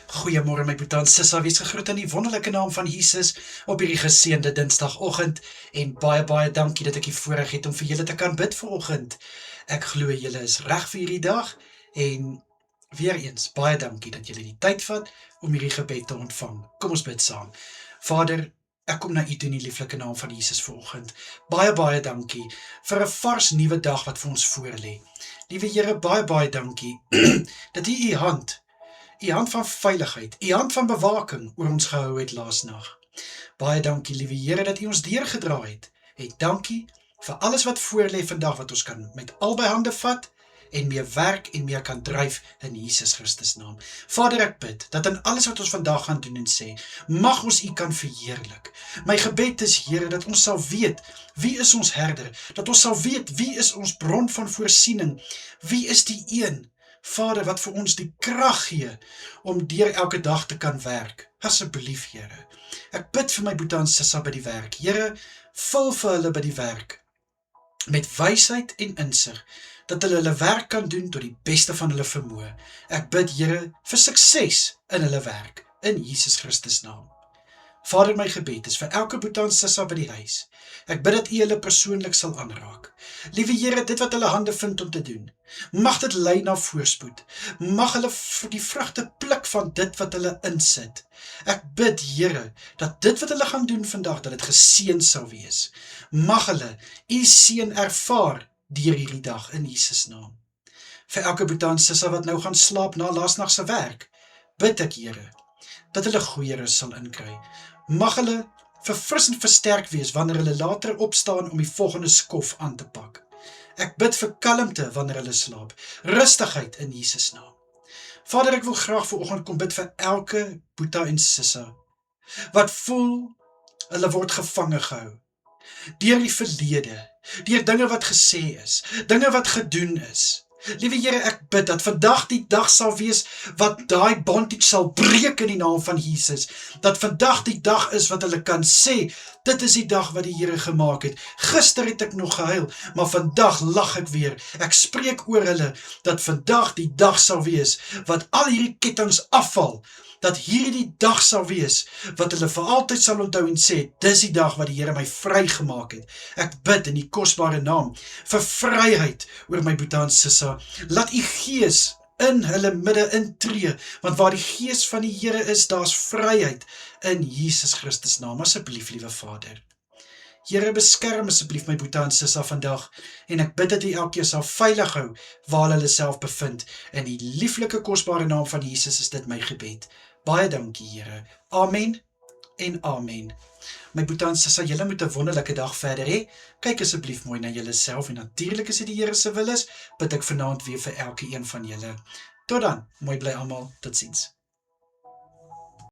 Goeiemôre my boetie en sissa, wees gegroet in die wonderlike naam van Jesus op hierdie geseënde Dinsdagoggend en baie dankie dat ek die voorreg het om vir julle te kan bid vanoggend. Ek glo julle is reg vir hierdie dag en weer eens baie dankie dat julle die tyd vat om hierdie gebed te ontvang. Kom ons bid saam. Vader, ek kom na u toe in die lieflike naam van Jesus vanoggend. Baie dankie vir 'n vars nuwe dag wat vir ons voorlê. Liewe Here, baie dankie dat u u hand van veiligheid, u hand van bewaking oor ons gehou het laasnag. Baie dankie, liewe Here, dat u ons deurgedra het. En dankie vir alles wat voorlê vandag, wat ons kan met albei hande vat en mee werk en mee kan dryf in Jesus Christus naam. Vader, ek bid dat in alles wat ons vandag gaan doen en sê, mag ons u kan verheerlik. My gebed is, Here, dat ons sal weet wie is ons herder, dat ons sal weet wie is ons bron van voorsiening, wie is die een, Vader, wat vir ons die krag gee om deur elke dag te kan werk. Asseblief, Here. Ek bid vir my boetie en sissa by die werk. Here, vul vir hulle by die werk met wysheid en insig, dat hulle werk kan doen tot die beste van hulle vermoë. Ek bid, Here, vir sukses in hulle werk, in Jesus Christus naam. Vader, my gebed is vir elke boetie en sissa by die huis. Ek bid dat u hulle persoonlik sal aanraak. Liewe Here, dit wat hulle hande vind om te doen, mag dit lei na voorspoed. Mag hulle die vrugte pluk van dit wat hulle insit. Ek bid, Here, dat dit wat hulle gaan doen vandag, dat dit geseën sal wees. Mag hulle u seën ervaar deur hierdie dag in Jesus naam. Vir elke boetie en sissa wat nou gaan slaap na laasnag se werk, bid ek, Here, dat hulle goeie rus sal inkry. Mag hulle verfris en versterk wees wanneer hulle later opstaan om die volgende skof aan te pak. Ek bid vir kalmte wanneer hulle slaap, rustigheid in Jesus naam. Vader, ek wil graag vanoggend kom bid vir elke boetie en sissa wat voel hulle word gevange gehou deur die verlede, deur dinge wat gesê is, dinge wat gedoen is. Liewe Here, ek bid dat vandag die dag sal wees wat daai bondage sal breek in die naam van Jesus. Dat vandag die dag is wat hulle kan sê, dit is die dag wat die Here gemaak het. Gister het ek nog gehuil, maar vandag lag ek weer. Ek spreek oor hulle dat vandag die dag sal wees wat al hierdie kettinge afval. Dat hierdie dag sal wees wat hulle vir altyd sal onthou en sê, dis die dag wat die Here my vrygemaak het. Ek bid in die kosbare naam vir vryheid oor my boetie en sissa. Laat u Gees in hulle midde intree, want waar die Gees van die Here is, daar's vryheid in Jesus Christus naam. Asseblief, liewe Vader. Here, beskerm asseblief my boetie en sissa vandag, en ek bid dat u elkeen sal veilig hou waar hulle self bevind. In die lieflike kosbare naam van Jesus is dit my gebed. Baie dankie, Here. Amen en amen. My boetie en sissa, julle moet 'n wonderlike dag verder hê. Kyk asseblief mooi na julle self en natuurlik as dit die Here se wil is, bid ek vanaand weer vir elke een van julle. Tot dan, mooi bly almal, totsiens.